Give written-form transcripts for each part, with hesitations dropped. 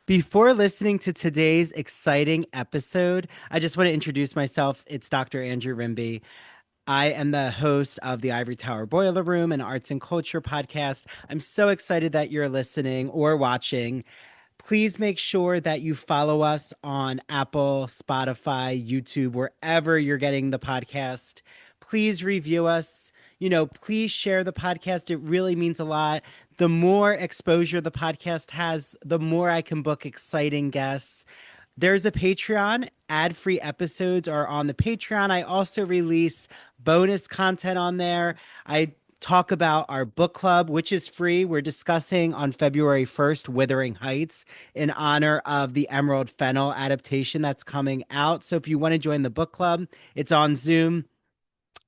Before listening to today's exciting episode, I just want to introduce myself. It's Dr. Andrew Rimby. I am the host of the Ivory Tower Boiler Room, an arts and culture podcast. I'm so excited that you're listening or watching. Please make sure that you follow us on Apple, Spotify, YouTube, wherever you're getting the podcast. Please review us. Please share the podcast. It really means a lot. The more exposure the podcast has, the more I can book exciting guests. There's a Patreon. Ad free episodes are on the Patreon. I also release bonus content on there. I talk about our book club, which is free. We're discussing on February 1st Wuthering Heights in honor of the Emerald Fennel adaptation that's coming out. So if you want to join the book club, it's on Zoom.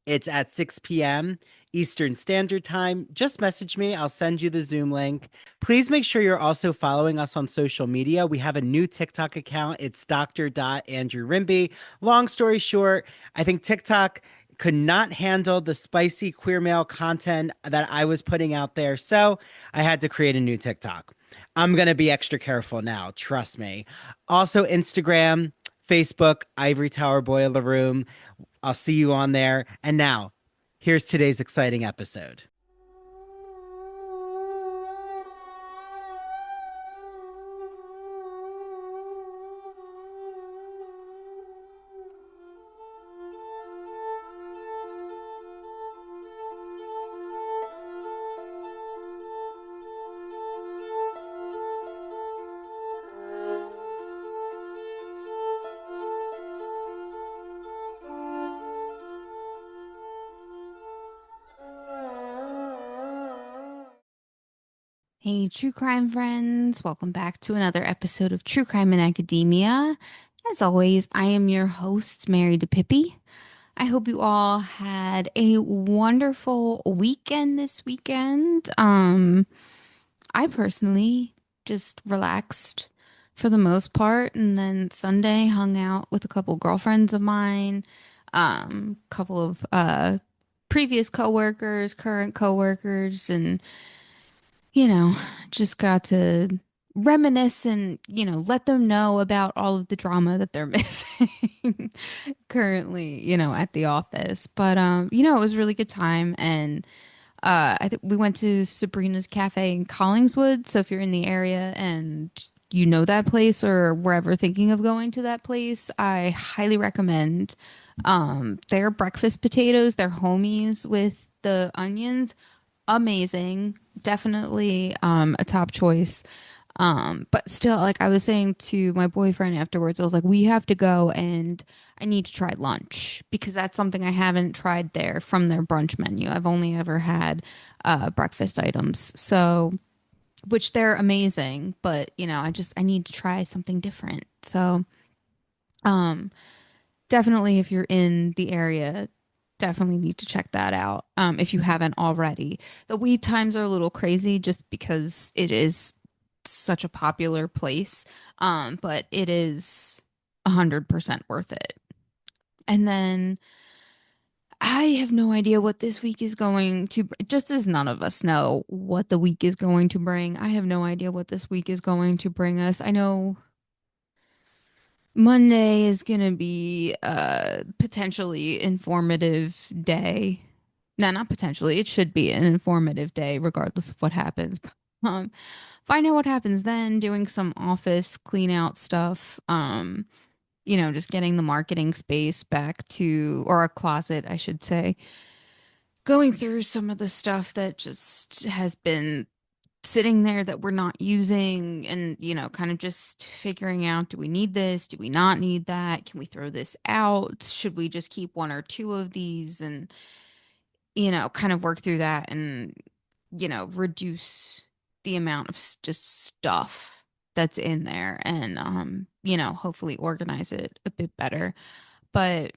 It's at 6 p.m. Eastern Standard Time. Just message me. I'll send you the Zoom link. Please make sure you're also following us on social media. We have a new TikTok account. It's Dr. Andrew Rimby. Long story short, I think TikTok could not handle the spicy queer male content that I was putting out there. So I had to create a new TikTok. I'm going to be extra careful now. Trust me. Also, Instagram, Facebook, Ivory Tower Boiler Room. I'll see you on there. And now, here's today's exciting episode. Hey, true crime friends, welcome back to another episode of True Crime in Academia. As always, I am your host, Mary DePippi. I hope you all had a wonderful weekend this weekend. I personally just relaxed for the most part, and then Sunday hung out with a couple girlfriends of mine, couple of previous coworkers, current coworkers, and you know, just got to reminisce and, let them know about all of the drama that they're missing currently, at the office. But it was a really good time and I think we went to Sabrina's Cafe in Collingswood. So if you're in the area and you know that place or were ever thinking of going to that place, I highly recommend their breakfast potatoes, their homies with the onions amazing. Definitely a top choice. But still, like I was saying to my boyfriend afterwards, I was like, we have to go and I need to try lunch because that's something I haven't tried there from their brunch menu. I've only ever had breakfast items. So, which they're amazing, but I need to try something different. So, um, definitely if you're in the area, definitely need to check that out if you haven't already. The wait times are a little crazy just because it is such a popular place, but it is 100% worth it. And then I have no idea what this week is going to, just as none of us know what the week is going to bring. I have no idea what this week is going to bring us. I know Monday is gonna be a potentially informative day. No, not potentially. It should be an informative day, regardless of what happens. Um, find out what happens then, doing some office clean out stuff. Just getting the marketing space back to, or a closet, I should say. Going through some of the stuff that just has been sitting there that we're not using and, kind of just figuring out, do we need this? Do we not need that? Can we throw this out? Should we just keep one or two of these and, kind of work through that and, reduce the amount of just stuff that's in there and, hopefully organize it a bit better. But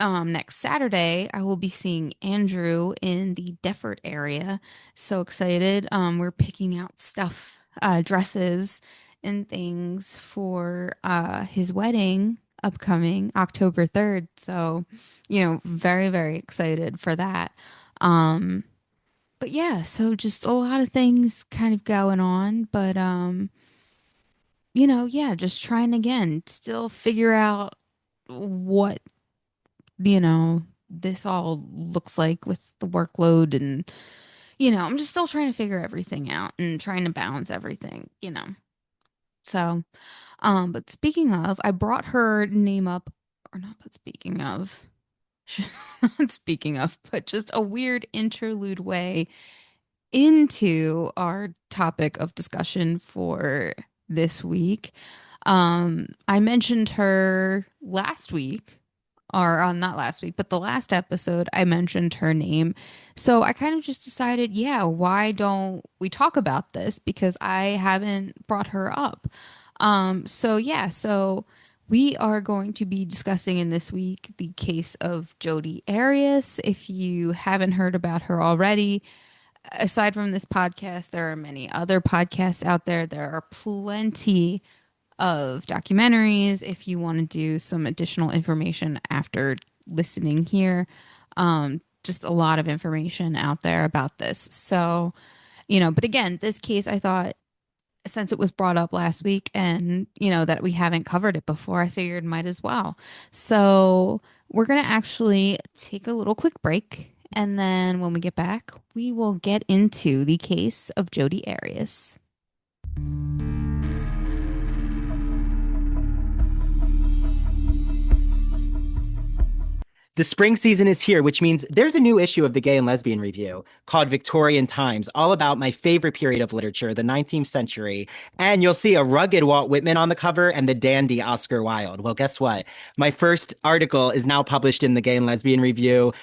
next Saturday, I will be seeing Andrew in the Deffert area. So excited. We're picking out stuff, dresses and things for his wedding upcoming October 3rd. So, very, very excited for that. Um, but yeah, so just a lot of things kind of going on, but yeah, just trying again, still figure out what, this all looks like with the workload and, I'm just still trying to figure everything out and trying to balance everything. So, but speaking of, I brought her name up, or not, but speaking of, not speaking of, but just a weird interlude way into our topic of discussion for this week. I mentioned her last week, or not last week, but the last episode, I mentioned her name. So I kind of just decided, yeah, why don't we talk about this? Because I haven't brought her up. So yeah, so we are going to be discussing in this week the case of Jodi Arias. If you haven't heard about her already, aside from this podcast, there are many other podcasts out there. There are plenty of documentaries if you want to do some additional information after listening here. Just a lot of information out there about this. So, but again, this case, I thought since it was brought up last week and, that we haven't covered it before, I figured might as well. So, we're going to actually take a little quick break. And then when we get back, we will get into the case of Jodi Arias. The spring season is here, which means there's a new issue of the Gay and Lesbian Review called Victorian Times, all about my favorite period of literature, the 19th century. And you'll see a rugged Walt Whitman on the cover and the dandy Oscar Wilde. Well, guess what? My first article is now published in the Gay and Lesbian Review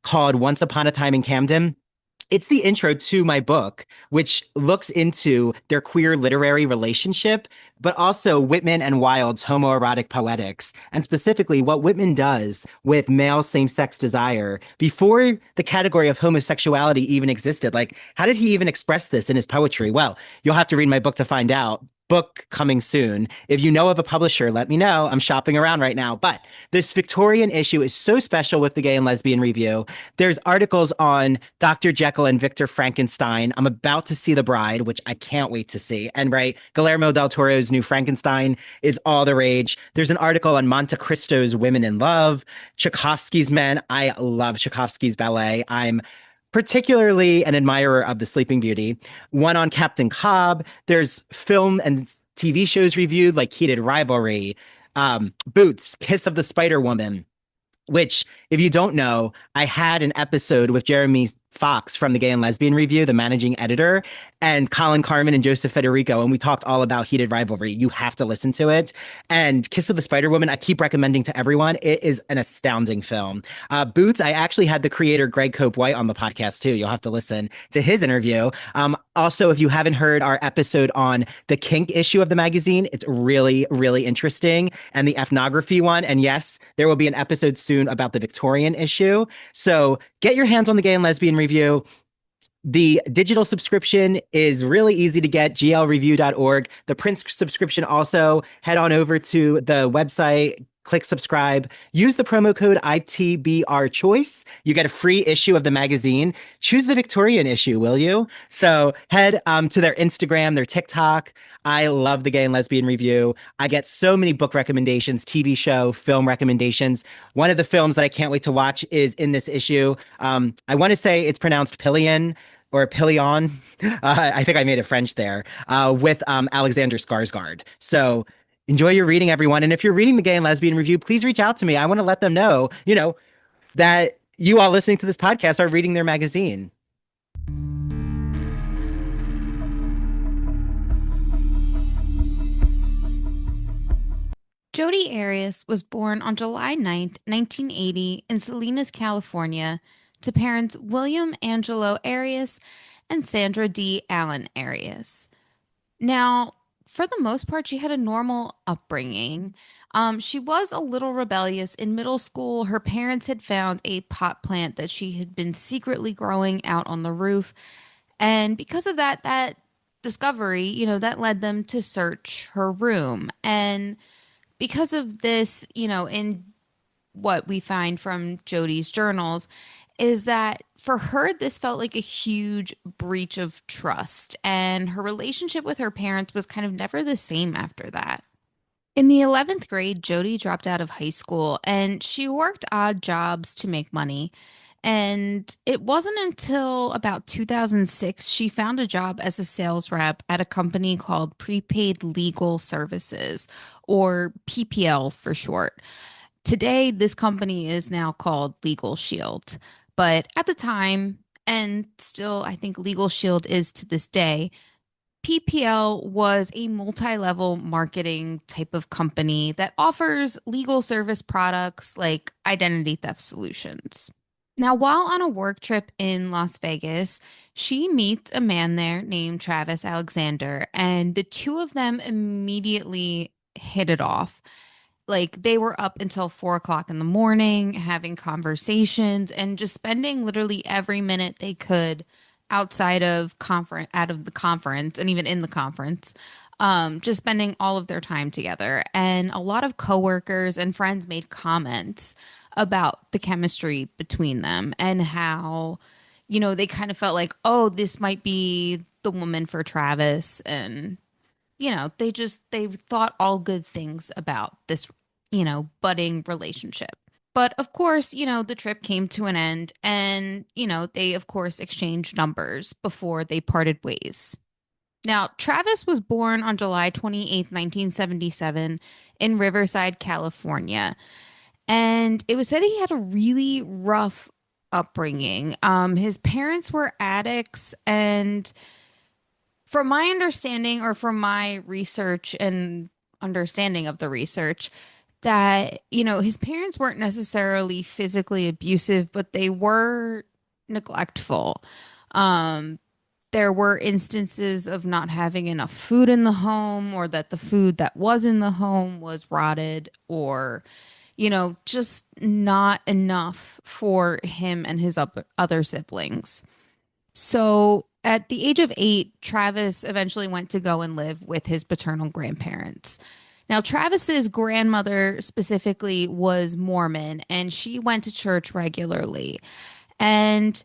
called Once Upon a Time in Camden. It's the intro to my book, which looks into their queer literary relationship, but also Whitman and Wilde's homoerotic poetics, and specifically what Whitman does with male same sex desire before the category of homosexuality even existed. Like, how did he even express this in his poetry? Well, you'll have to read my book to find out. Book coming soon. If you know of a publisher, let me know. I'm shopping around right now. But this Victorian issue is so special with the Gay and Lesbian Review. There's articles on Dr. Jekyll and Victor Frankenstein. I'm about to see The Bride, which I can't wait to see. And right, Guillermo del Toro's new Frankenstein is all the rage. There's an article on Monte Cristo's Women in Love, Tchaikovsky's Men. I love Tchaikovsky's ballet. I'm particularly an admirer of The Sleeping Beauty. One on Captain Cobb. There's film and TV shows reviewed like Heated Rivalry, Boots, Kiss of the Spider Woman, which, if you don't know, I had an episode with Jeremy Fox from the Gay and Lesbian Review, the managing editor, and Colin Carmen and Joseph Federico, and we talked all about Heated Rivalry. You have to listen to it. And Kiss of the Spider Woman, I keep recommending to everyone. It is an astounding film. Boots, I actually had the creator Greg Cope White on the podcast too. You'll have to listen to his interview. Also, if you haven't heard our episode on the kink issue of the magazine, it's really, really interesting. And the ethnography one. And yes, there will be an episode soon about the Victorian issue. So get your hands on the Gay and Lesbian Review. The digital subscription is really easy to get, glreview.org. The print subscription also, head on over to the website, click subscribe, use the promo code ITBR Choice. You get a free issue of the magazine. Choose the Victorian issue, will you? So head to their Instagram, their TikTok. I love the Gay and Lesbian Review. I get so many book recommendations, TV show, film recommendations. One of the films that I can't wait to watch is in this issue. I want to say it's pronounced Pillion or Pillion. I think I made a French there, with Alexander Skarsgård. So enjoy your reading, everyone. And if you're reading the Gay and Lesbian Review, please reach out to me. I want to let them know, that you all listening to this podcast are reading their magazine. Jodi Arias was born on July 9th, 1980, in Salinas, California, to parents William Angelo Arias and Sandra D. Allen Arias. Now, for the most part, she had a normal upbringing. She was a little rebellious. In middle school, her parents had found a pot plant that she had been secretly growing out on the roof. And because of that discovery, that led them to search her room. And because of this, in what we find from Jodi's journals, is that for her, this felt like a huge breach of trust, and her relationship with her parents was kind of never the same after that. In the 11th grade, Jodi dropped out of high school and she worked odd jobs to make money. And it wasn't until about 2006 she found a job as a sales rep at a company called Prepaid Legal Services, or PPL for short. Today, this company is now called Legal Shield. But at the time, and still, I think Legal Shield is to this day, PPL was a multi-level marketing type of company that offers legal service products like identity theft solutions. Now, while on a work trip in Las Vegas, she meets a man there named Travis Alexander, and the two of them immediately hit it off. Like they were up until 4 o'clock in the morning having conversations and just spending literally every minute they could outside of conference, out of the conference, and even in the conference, just spending all of their time together. And a lot of coworkers and friends made comments about the chemistry between them and how, they kind of felt like, oh, this might be the woman for Travis. And they thought all good things about this, budding relationship. But of course, the trip came to an end and, they of course exchanged numbers before they parted ways. Now, Travis was born on July 28th, 1977 in Riverside, California. And it was said he had a really rough upbringing. His parents were addicts, and from my understanding or from my research and understanding of the research, that, his parents weren't necessarily physically abusive, but they were neglectful. Um, there were instances of not having enough food in the home, or that the food that was in the home was rotted, or, just not enough for him and his other siblings. So at the age of 8, Travis eventually went to go and live with his paternal grandparents. Now, Travis's grandmother specifically was Mormon, and she went to church regularly. And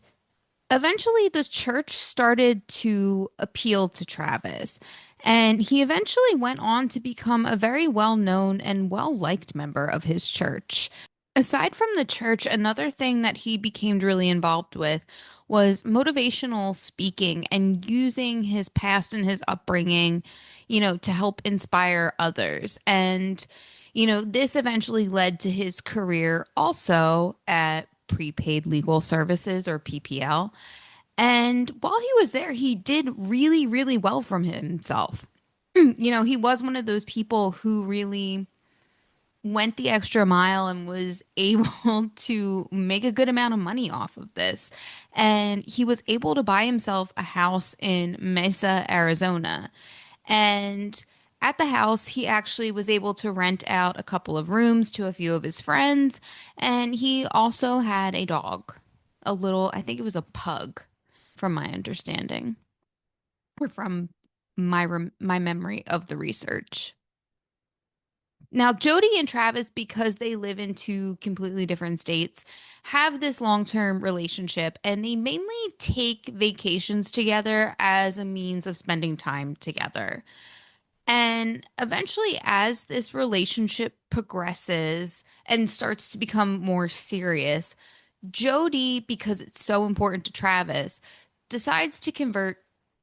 eventually, the church started to appeal to Travis. And he eventually went on to become a very well known and well liked member of his church. Aside from the church, another thing that he became really involved with was motivational speaking and using his past and his upbringing, to help inspire others. And, this eventually led to his career also at Prepaid Legal Services, or PPL. And while he was there, he did really, really well from himself. He was one of those people who really went the extra mile and was able to make a good amount of money off of this. And he was able to buy himself a house in Mesa, Arizona. And at the house, he actually was able to rent out a couple of rooms to a few of his friends. And he also had a dog, a little, I think it was a pug, from my understanding, or from my memory of the research. Now, Jodi and Travis, because they live in two completely different states, have this long-term relationship, and they mainly take vacations together as a means of spending time together. And eventually, as this relationship progresses and starts to become more serious, Jodi, because it's so important to Travis, decides to convert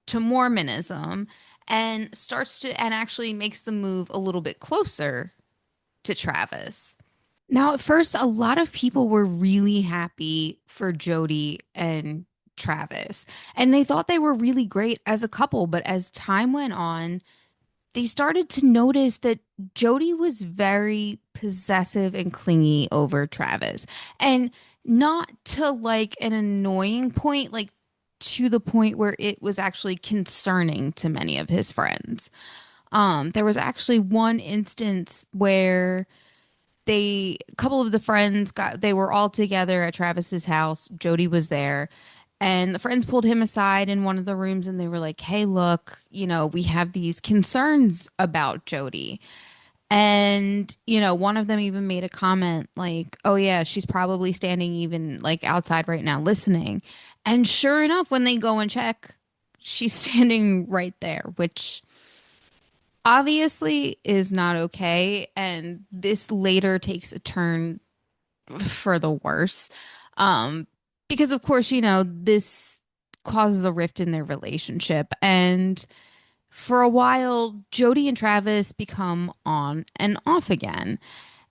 to Mormonism and actually makes the move a little bit closer to Travis. Now, at first, a lot of people were really happy for Jodi and Travis, and they thought they were really great as a couple. But as time went on, they started to notice that Jodi was very possessive and clingy over Travis, and not to like an annoying point, like to the point where it was actually concerning to many of his friends. There was actually one instance where a couple of the friends they were all together at Travis's house. Jodi was there, and the friends pulled him aside in one of the rooms and they were like, "Hey, look, we have these concerns about Jodi." And, one of them even made a comment like, oh, yeah, she's probably standing even like outside right now listening. And sure enough, when they go and check, she's standing right there, which obviously is not okay. And this later takes a turn for the worse. Um, because, of course, this causes a rift in their relationship. And for a while, Jodi and Travis become on and off again.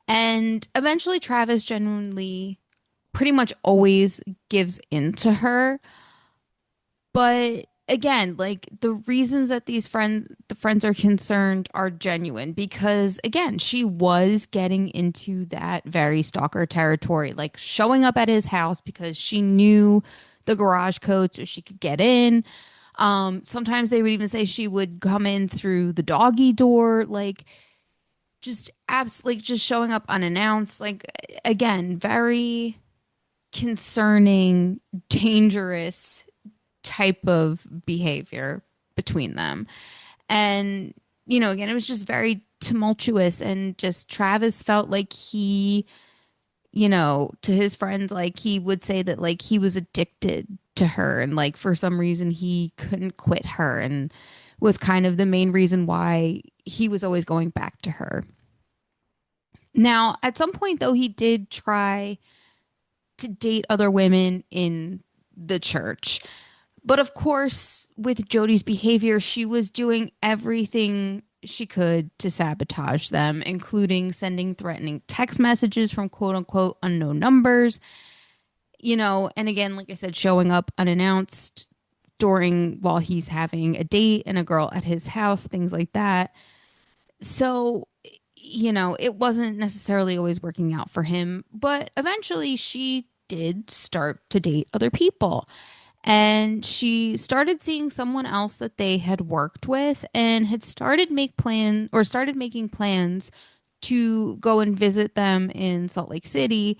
And eventually, Travis genuinely pretty much always gives in to her. But again, like the reasons that the friends are concerned are genuine because again, she was getting into that very stalker territory, like showing up at his house because she knew the garage code so she could get in. Sometimes they would even say she would come in through the doggy door, like just absolutely just showing up unannounced. Like again, very concerning, dangerous type of behavior between them. And, again, it was just very tumultuous and just Travis felt like to his friends, like he would say that like he was addicted to her and like for some reason he couldn't quit her and was kind of the main reason why he was always going back to her. Now, at some point though, he did try to date other women in the church. But of course, with Jodi's behavior, she was doing everything she could to sabotage them, including sending threatening text messages from quote unquote unknown numbers, and again, like I said, showing up unannounced while he's having a date and a girl at his house, things like that. So, it wasn't necessarily always working out for him, but eventually she did start to date other people. And she started seeing someone else that they had worked with and had started making plans to go and visit them in Salt Lake City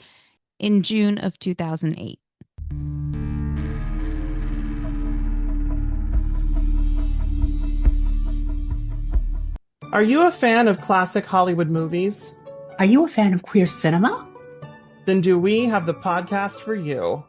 in June of 2008. Are you a fan of classic Hollywood movies? Are you a fan of queer cinema? Then do we have the podcast for you.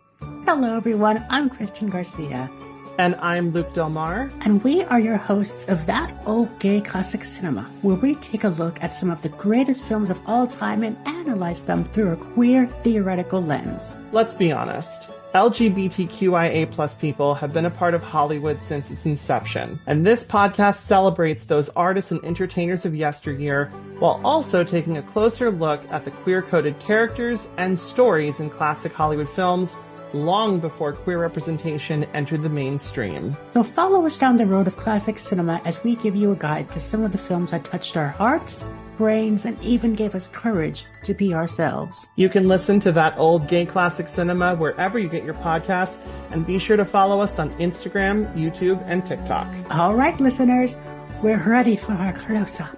Hello, everyone. I'm Christian Garcia. And I'm Luke Delmar. And we are your hosts of That Old Gay Classic Cinema, where we take a look at some of the greatest films of all time and analyze them through a queer theoretical lens. Let's be honest. LGBTQIA plus people have been a part of Hollywood since its inception, and this podcast celebrates those artists and entertainers of yesteryear while also taking a closer look at the queer-coded characters and stories in classic Hollywood films long before queer representation entered the mainstream. So follow us down the road of classic cinema as we give you a guide to some of the films that touched our hearts, brains, and even gave us courage to be ourselves. You can listen to That Old Gay Classic Cinema wherever you get your podcasts, and be sure to follow us on Instagram, YouTube, and TikTok. All right, listeners, we're ready for our close-up.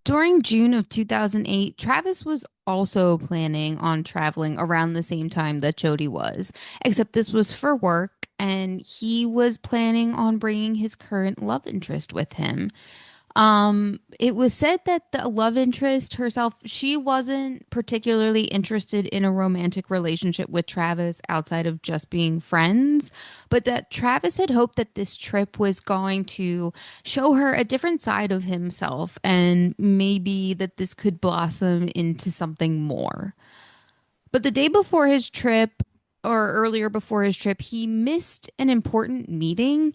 During June of 2008, Travis was also planning on traveling around the same time that Jodi was, except this was for work, and he was planning on bringing his current love interest with him. It was said that the love interest herself, she wasn't particularly interested in a romantic relationship with Travis outside of just being friends, but that Travis had hoped that this trip was going to show her a different side of himself and maybe that this could blossom into something more. But the day before his trip, or earlier before his trip, he missed an important meeting.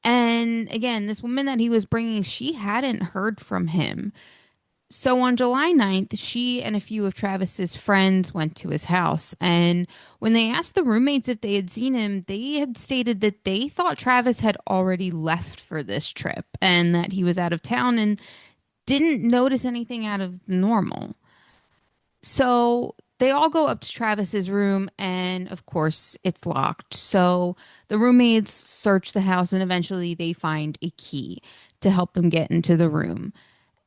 And again, this woman that he was bringing, she hadn't heard from him. So on July 9th, she and a few of Travis's friends went to his house. And when they asked the roommates if they had seen him, they had stated that they thought Travis had already left for this trip and that he was out of town and didn't notice anything out of the normal. So they all go up to Travis's room, and of course, it's locked. So the roommates search the house, and eventually they find a key to help them get into the room.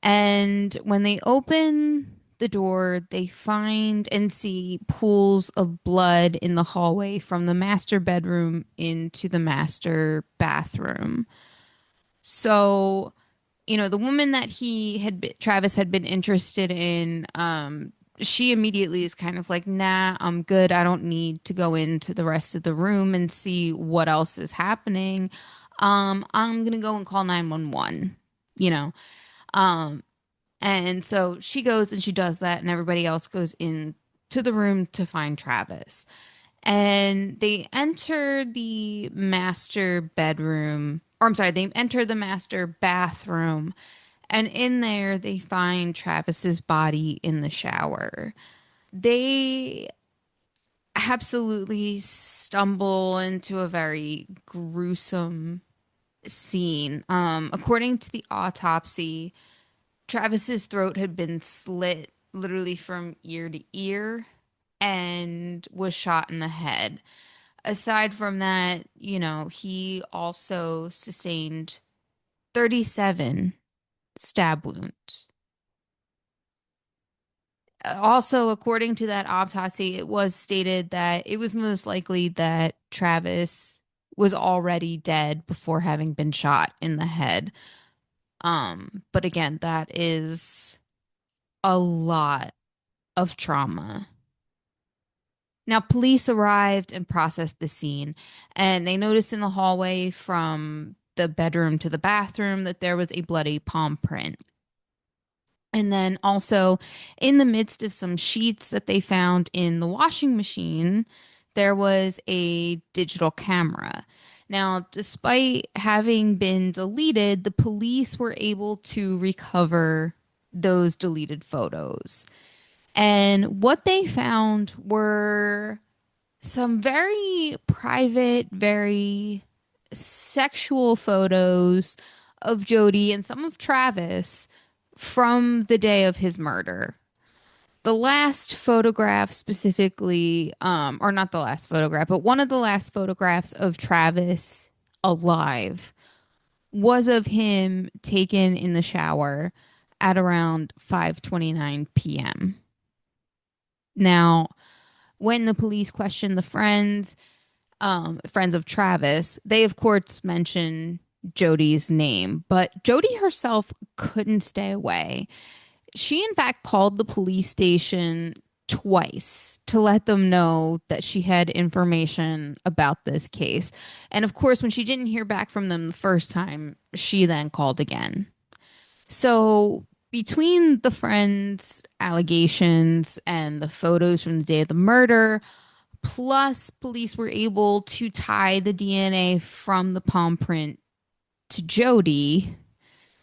And when they open the door, they find and see pools of blood in the hallway from the master bedroom into the master bathroom. So, the woman that Travis had been interested in, she immediately is kind of like, nah, I'm good. I don't need to go into the rest of the room and see what else is happening. I'm gonna go and call 911, you know. Um, and so she goes and she does that, and everybody else goes in to the room to find Travis. And they enter the master bedroom, or I'm sorry, they enter the master bathroom, and in there they find Travis's body in the shower. They absolutely stumble into a very gruesome scene. According to the autopsy, Travis's throat had been slit literally from ear to ear and was shot in the head. Aside from that, he also sustained 37 stab wounds. Also, according to that autopsy, it was stated that it was most likely that Travis was already dead before having been shot in the head. But again, that is a lot of trauma. Now, police arrived and processed the scene, and they noticed in the hallway from the bedroom to the bathroom that there was a bloody palm print. And then also, in the midst of some sheets that they found in the washing machine, there was a digital camera. Now, despite having been deleted, the police were able to recover those deleted photos. And what they found were some very private, very sexual photos of Jodi and some of Travis from the day of his murder. The last photograph specifically, or not the last photograph, but one of the last photographs of Travis alive was of him taken in the shower at around 5:29 p.m. Now, when the police questioned the friends of Travis, they of course mention Jodi's name, but Jodi herself couldn't stay away. She, in fact, called the police station twice to let them know that she had information about this case. And of course, when she didn't hear back from them the first time, she then called again. So, between the friends' allegations and the photos from the day of the murder, plus police were able to tie the DNA from the palm print to Jodi,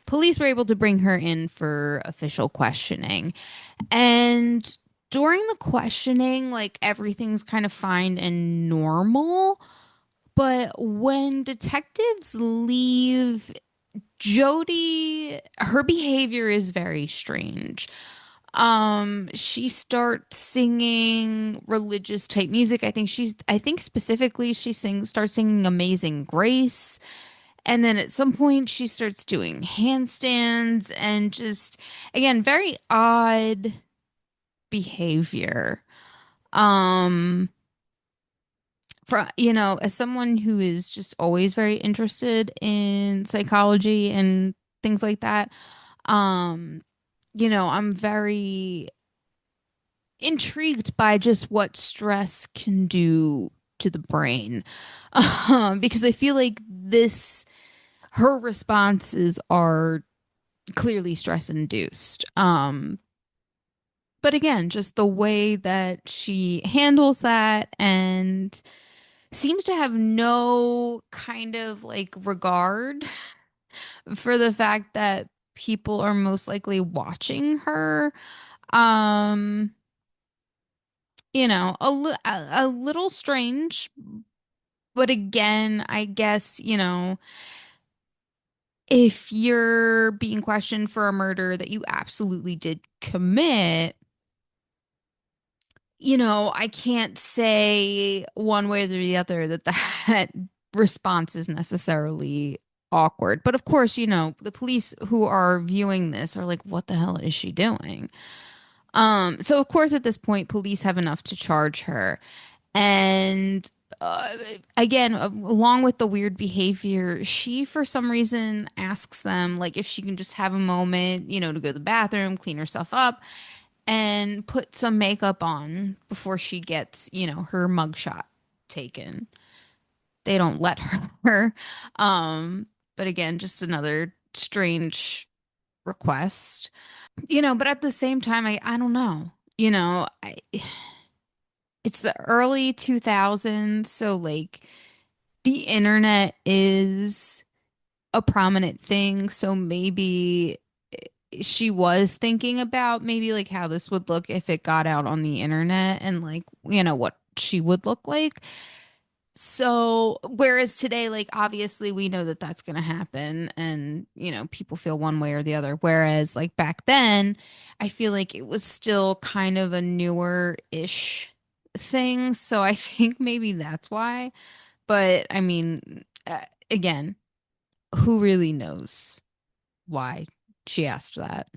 police were able to bring her in for official questioning. And during the questioning, like everything's kind of fine and normal. But when detectives leave, Jodi, her behavior is very strange. She starts singing religious type music. I think specifically starts singing Amazing Grace. And then at some point she starts doing handstands and just, again, very odd behavior. Um, as someone who is just always very interested in psychology and things like that, um, I'm very intrigued by just what stress can do to the brain. Because I feel like her responses are clearly stress induced. But again, just the way that she handles that and seems to have no kind of like regard for the fact that people are most likely watching her. Um, a little strange, but again, I guess, if you're being questioned for a murder that you absolutely did commit, I can't say one way or the other that response is necessarily awkward. But of course, the police who are viewing this are like, what the hell is she doing? So of course at this point police have enough to charge her. And uh, again, along with the weird behavior, she for some reason asks them like if she can just have a moment, to go to the bathroom, clean herself up, and put some makeup on before she gets, her mugshot taken. They don't let her. Um, but again, just another strange request. But at the same time, I don't know. It's the early 2000s, so like the internet is a prominent thing, so maybe she was thinking about maybe like how this would look if it got out on the internet and like, what she would look like. So, whereas today, like, obviously, we know that that's going to happen and, people feel one way or the other. Whereas, like, back then, I feel like it was still kind of a newer-ish thing. So, I think maybe that's why. But, I mean, again, who really knows why she asked that?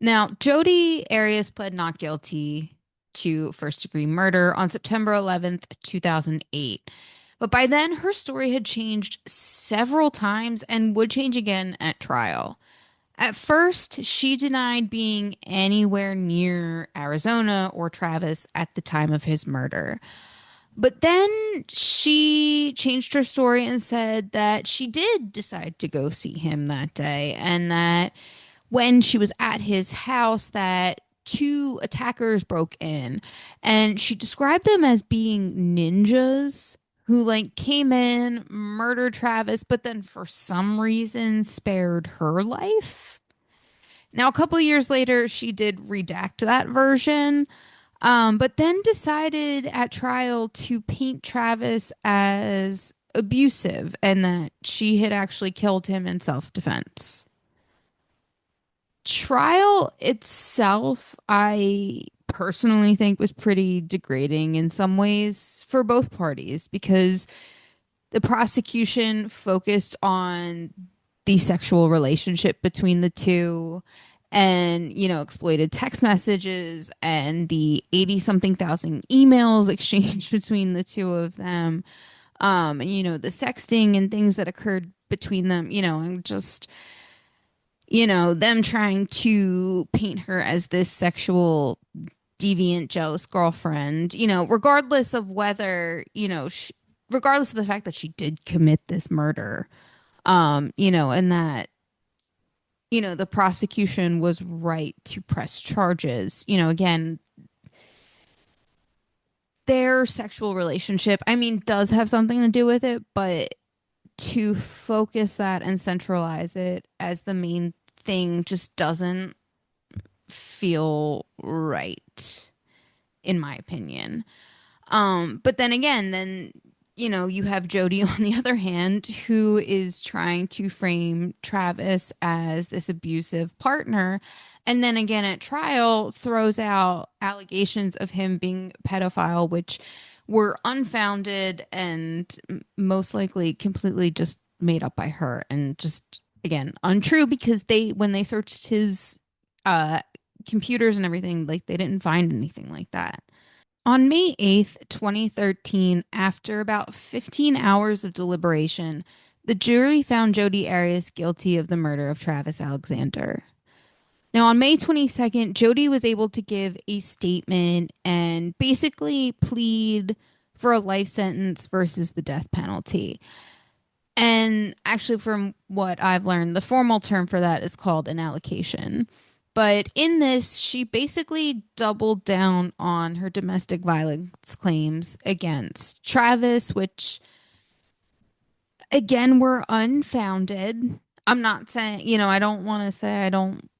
Now, Jodi Arias pled not guilty to first degree murder on September 11th, 2008. But by then, her story had changed several times and would change again at trial. At first, she denied being anywhere near Arizona or Travis at the time of his murder. But then she changed her story and said that she did decide to go see him that day and that when she was at his house that two attackers broke in and she described them as being ninjas who like came in, murdered Travis, but then for some reason spared her life. Now, a couple of years later, she did redact that version, but then decided at trial to paint Travis as abusive and that she had actually killed him in self defense. Trial itself, I personally think was pretty degrading in some ways for both parties because the prosecution focused on the sexual relationship between the two and, exploited text messages and the 80 something thousand emails exchanged between the two of them. And, the sexting and things that occurred between them, and just them trying to paint her as this sexual deviant, jealous girlfriend, regardless of whether, regardless of the fact that she did commit this murder, and that, the prosecution was right to press charges. Again, their sexual relationship, I mean, does have something to do with it, but to focus that and centralize it as the main thing just doesn't feel right, in my opinion. But then again, you have Jodi on the other hand, who is trying to frame Travis as this abusive partner. And then again at trial throws out allegations of him being a pedophile, which were unfounded and most likely completely just made up by her and just again untrue because when they searched his uh computers and everything, like they didn't find anything like that. On May 8th, 2013, after about 15 hours of deliberation, the jury found Jodi Arias guilty of the murder of Travis Alexander. Now, on May 22nd, Jodi was able to give a statement and basically plead for a life sentence versus the death penalty. And actually, from what I've learned, the formal term for that is called an allocation. But in this, she basically doubled down on her domestic violence claims against Travis, which again were unfounded. I'm not saying, I don't want to say I don't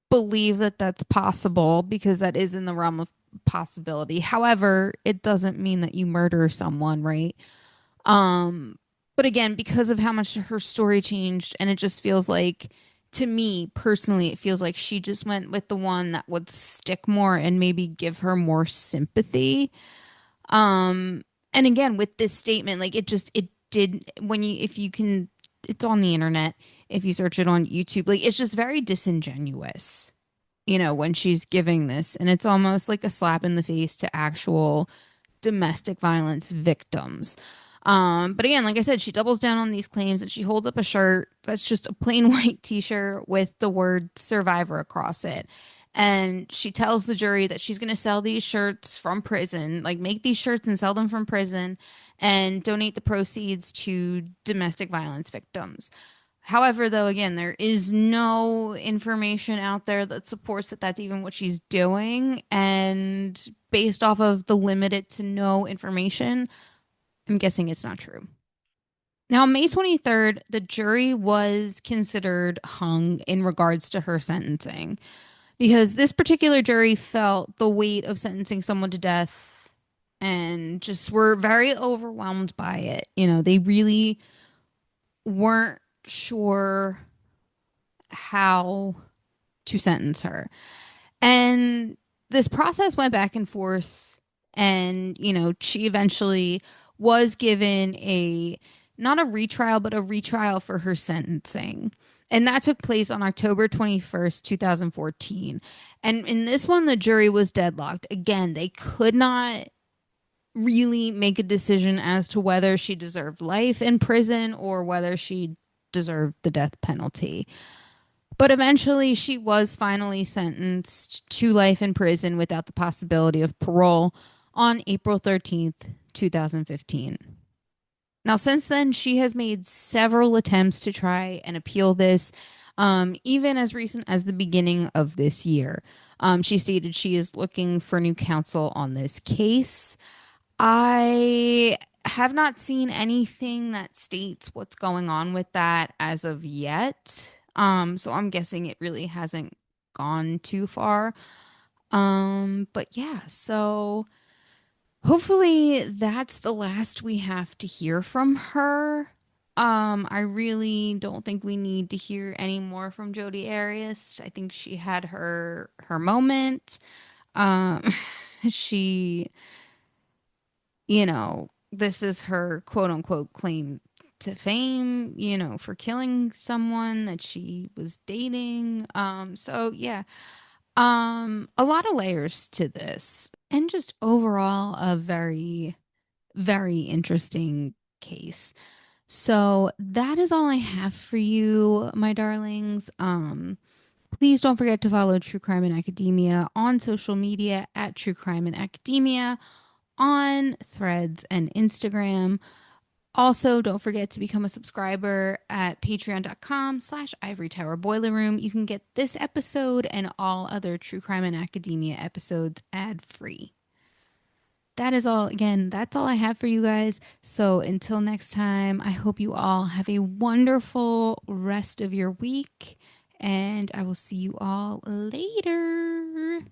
believe that that's possible because that is in the realm of possibility. However, it doesn't mean that you murder someone, right? Um, but again, because of how much her story changed, and it just feels like, to me personally, it feels like she just went with the one that would stick more and maybe give her more sympathy. Um, and again, with this statement, like it did when if you can, it's on the internet. If you search it on YouTube, like it's just very disingenuous. when she's giving this. And it's almost like a slap in the face to actual domestic violence victims. But again, like I said, she doubles down on these claims and she holds up a shirt that's just a plain white t-shirt with the word survivor across it. And she tells the jury that she's going to sell these shirts from prison, like make these shirts and sell them from prison and donate the proceeds to domestic violence victims. However, though, again, there is no information out there that supports that that's even what she's doing. And based off of the limited to no information, I'm guessing it's not true. Now, on May 23rd, the jury was considered hung in regards to her sentencing because this particular jury felt the weight of sentencing someone to death and just were very overwhelmed by it. They really weren't sure how to sentence her. And this process went back and forth. And, she eventually was given not a retrial, but a retrial for her sentencing. And that took place on October 21st, 2014. And in this one, the jury was deadlocked. Again, they could not really make a decision as to whether she deserved life in prison or whether she deserved the death penalty. But eventually, she was finally sentenced to life in prison without the possibility of parole on April 13th, 2015. Now, since then, she has made several attempts to try and appeal this, even as recent as the beginning of this year. She stated she is looking for new counsel on this case. I have not seen anything that states what's going on with that as of yet. So I'm guessing it really hasn't gone too far. But yeah, so hopefully that's the last we have to hear from her. I really don't think we need to hear any more from Jodi Arias. I think she had her moment. Um, she this is her quote unquote claim to fame, for killing someone that she was dating. So yeah. A lot of layers to this. And just overall a very, very interesting case. So that is all I have for you, my darlings. Please don't forget to follow True Crime in Academia on social media at True Crime in Academia on Threads and Instagram. Also, don't forget to become a subscriber at patreon.com/Ivory Tower Boiler Room. You can get this episode and all other True Crime and Academia episodes ad-free. That is all. Again, that's all I have for you guys. So until next time, I hope you all have a wonderful rest of your week, and I will see you all later.